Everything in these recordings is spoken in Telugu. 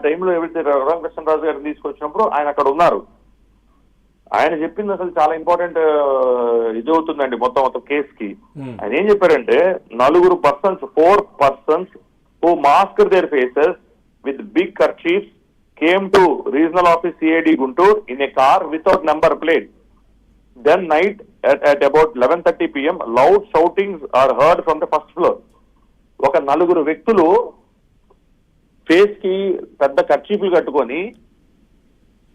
టైంలో ఎవరైతే రఘురామకృష్ణరాజు గారిని తీసుకొచ్చినప్పుడు ఆయన అక్కడ ఉన్నారు. ఆయన చెప్పింది అసలు చాలా ఇంపార్టెంట్ ఇది అవుతుందండి మొత్తం కేసుకి. ఆయన ఏం చెప్పారంటే 4 persons who masked their faces with big kerchiefs came to regional office CID Guntur in a car without number plate. Then night at about 11:30 PM loud shoutings are heard from the first floor. ఒక 4 వ్యక్తులు ఫేస్ కి పెద్ద కర్చీఫ్లు కట్టుకొని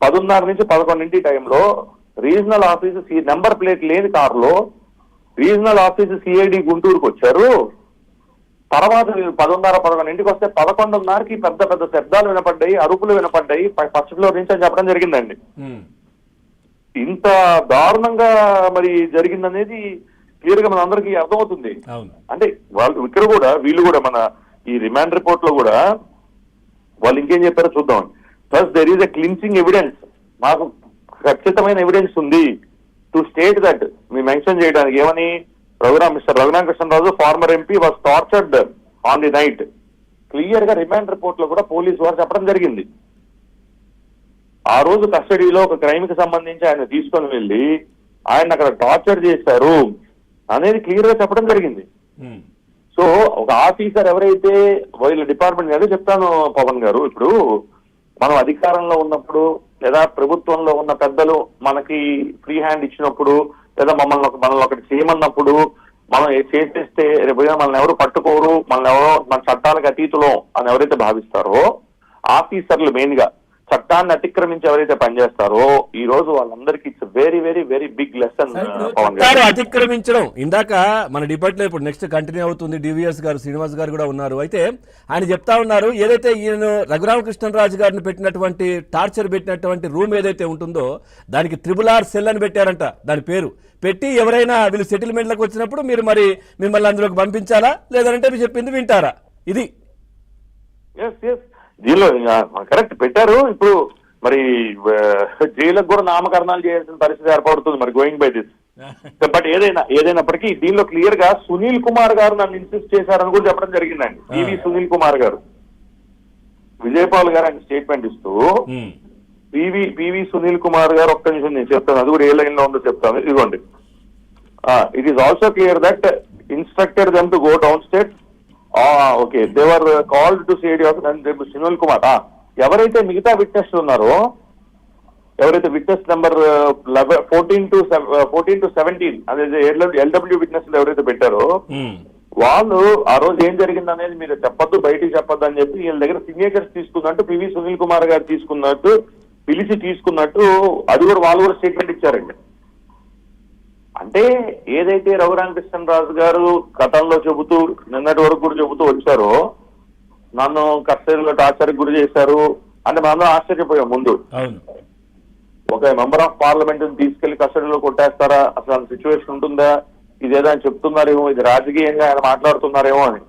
10:30 నుంచి 11 టైంలో రీజనల్ ఆఫీస్ నెంబర్ ప్లేట్ లేని కారులో రీజనల్ ఆఫీస్ సిఐడి గుంటూరుకు వచ్చారు. తర్వాత 10:30-11 వస్తే 11:30కి పెద్ద పెద్ద శబ్దాలు వినపడ్డాయి, అరుపులు వినపడ్డాయి ఫస్ట్ ఫ్లోర్ నుంచి అని చెప్పడం జరిగిందండి. ఇంత దారుణంగా మరి జరిగిందనేది క్లియర్ గా మన అందరికి అర్థమవుతుంది. అంటే వీళ్ళు కూడా మన ఈ రిమాండ్ రిపోర్ట్ లో కూడా వాళ్ళు ఇంకేం చెప్పారో చూద్దాం. Plus there is a clinching evidence, మాకు ఖచ్చితమైన ఎవిడెన్స్ ఉంది టు స్టేట్ దట్ మీ మెన్షన్ చేయడానికి ఏమని mister Raghuramakrishnaraju former MP was tortured on the night. Clear గా రిమాండ్ రిపోర్ట్ లో కూడా పోలీసు వారు చెప్పడం జరిగింది. ఆ రోజు కస్టడీలో ఒక క్రైమ్ కి సంబంధించి ఆయన తీసుకొని వెళ్ళి ఆయన అక్కడ టార్చర్ చేశారు అనేది క్లియర్ గా చెప్పడం జరిగింది. సో ఒక ఆఫీసర్ ఎవరైతే వీళ్ళ డిపార్ట్మెంట్ అదే చెప్తాను పవన్ గారు, ఇప్పుడు మనం అధికారంలో ఉన్నప్పుడు లేదా ప్రభుత్వంలో ఉన్న పెద్దలు మనకి ఫ్రీ హ్యాండ్ ఇచ్చినప్పుడు లేదా మనల్ని ఒకటి చేయమన్నప్పుడు మనం చేసేస్తే రేపు మనల్ని ఎవరు పట్టుకోరు, మన చట్టాలకు అతీతులం అని ఎవరైతే భావిస్తారో ఆఫీసర్లు మెయిన్ గా చట్టాన్ని అతిక్రమించి ఎవరైతే పనిచేస్తారో ఈ రోజు వాళ్ళందరికీ it's very very very big lesson. అతిక్రమించడం ఇందాక మన డిబేట్ లో ఇప్పుడు నెక్స్ట్ కంటిన్యూ అవుతుంది. డివిఎస్ గారు శ్రీనివాస్ గారు కూడా ఉన్నారు. అయితే ఆయన చెప్తా ఉన్నారు ఏదైతే ఈయన రఘురామకృష్ణరాజు గారిని పెట్టినటువంటి టార్చర్ పెట్టినటువంటి రూమ్ ఏదైతే ఉంటుందో దానికి RRR సెల్ అని పెట్టారంట. దాని పేరు పెట్టి ఎవరైనా వీళ్ళు సెటిల్మెంట్లకు వచ్చినప్పుడు మీరు మరి మిమ్మల్ని అందులోకి పంపించాలా లేదంటే మీరు చెప్పింది వింటారా? ఇది దీనిలో కరెక్ట్ పెట్టారు. ఇప్పుడు మరి జైలుకు కూడా నామకరణాలు చేయాల్సిన పరిస్థితి ఏర్పడుతుంది మరి గోయింగ్ బై దిస్. బట్ ఏదైనప్పటికీ దీనిలో క్లియర్ గా సునీల్ కుమార్ గారు నన్ను ఇన్సిస్ట్ చేశారని కూడా చెప్పడం జరిగిందండి. పివి సునీల్ కుమార్ గారు విజయపాల్ గారు ఆయన స్టేట్మెంట్ ఇస్తూ పివి సునీల్ కుమార్ గారు ఒక్క నిమిషం నేను చెప్తాను, అది కూడా ఏ లైన్ లో ఉందో చెప్తాను. ఇదిగోండి, it is also clear that instructed them to go down state. Okay, they were called to CID office. Sunil Kumar ఎవరైతే మిగతా విట్నెస్ ఉన్నారో, ఎవరైతే విట్నెస్ నెంబర్ 14 to 17 అనేది ఎల్డబ్ల్యూ విట్నెస్ ఎవరైతే పెట్టారో వాళ్ళు ఆ రోజు ఏం జరిగింది అనేది మీరు చెప్పొద్దు, బయటికి చెప్పొద్దు అని చెప్పి వీళ్ళ దగ్గర సిగ్నేచర్స్ తీసుకున్నట్టు పివి సునీల్ కుమార్ గారు తీసుకున్నట్టు పిలిచి తీసుకున్నట్టు అది కూడా వాళ్ళు కూడా స్టేట్మెంట్ ఇచ్చారండి. అంటే ఏదైతే రఘురామకృష్ణరాజు గారు గతంలో చెబుతూ నిన్నటి వరకు కూడా చెబుతూ వచ్చారో నన్ను కస్టడీలో టార్చర్కి గురి చేశారు అంటే మనందరం ఆశ్చర్యపోయాం. ముందు ఒక మెంబర్ ఆఫ్ పార్లమెంట్ తీసుకెళ్లి కస్టడీలో కొట్టేస్తారా, అసలు సిచ్యువేషన్ ఉంటుందా, ఇదేదో అని చెప్తున్నారేమో, ఇది రాజకీయంగా ఆయన మాట్లాడుతున్నారేమో అని.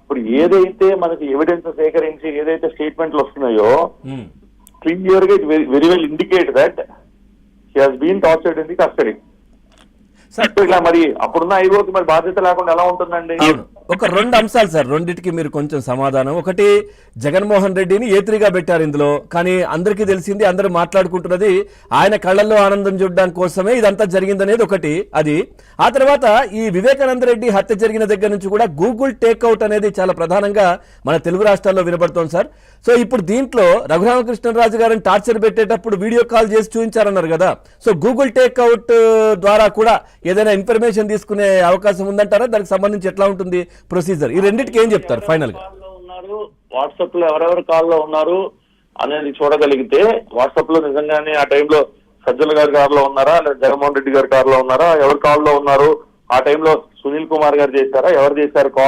ఇప్పుడు ఏదైతే మనకి ఎవిడెన్స్ సేకరించి ఏదైతే స్టేట్మెంట్లు వస్తున్నాయో క్లియర్ గా it very well indicate that he has been tortured in the custody. ఇలా మరి అప్పుడున్న ఐగోకి మరి బాధ్యత లేకుండా ఎలా ఉంటుందండి? ఒక 2 అంశాలు సార్, రెండింటికి మీరు కొంచెం సమాధానం. ఒకటి, జగన్మోహన్ రెడ్డిని ఏత్రిగా పెట్టారు ఇందులో, కానీ అందరికీ తెలిసింది, అందరూ మాట్లాడుకుంటున్నది ఆయన కళ్ళల్లో ఆనందం చూడడానికి కోసమే ఇదంతా జరిగిందనేది ఒకటి. అది ఆ తర్వాత ఈ వివేకానంద రెడ్డి హత్య జరిగిన దగ్గర నుంచి కూడా గూగుల్ టేక్అవుట్ అనేది చాలా ప్రధానంగా మన తెలుగు రాష్ట్రాల్లో వినబడుతోంది సార్. సో ఇప్పుడు దీంట్లో రఘురామకృష్ణరాజు గారిని టార్చర్ పెట్టేటప్పుడు వీడియో కాల్ చేసి చూపించారన్నారు కదా, సో గూగుల్ టేక్అవుట్ ద్వారా కూడా ఏదైనా ఇన్ఫర్మేషన్ తీసుకునే అవకాశం ఉందంటారా? దానికి సంబంధించి ఎట్లా ఉంటుంది ప్రొసీజర్? ఈ రెండింటికి ఏం చెప్తారు ఫైనల్ గా? వాట్సాప్ లో ఎవరెవరు కాల్లో ఉన్నారు అనేది చూడగలిగితే, వాట్సాప్ లో నిజంగానే ఆ టైంలో సజ్జల గారి కారులో ఉన్నారా లేదా జగన్మోహన్ రెడ్డి గారి కారులో ఉన్నారా, ఎవరు కాల్లో ఉన్నారు, ఆ టైంలో సునీల్ కుమార్ గారు చేశారా, ఎవరు చేశారు కాల్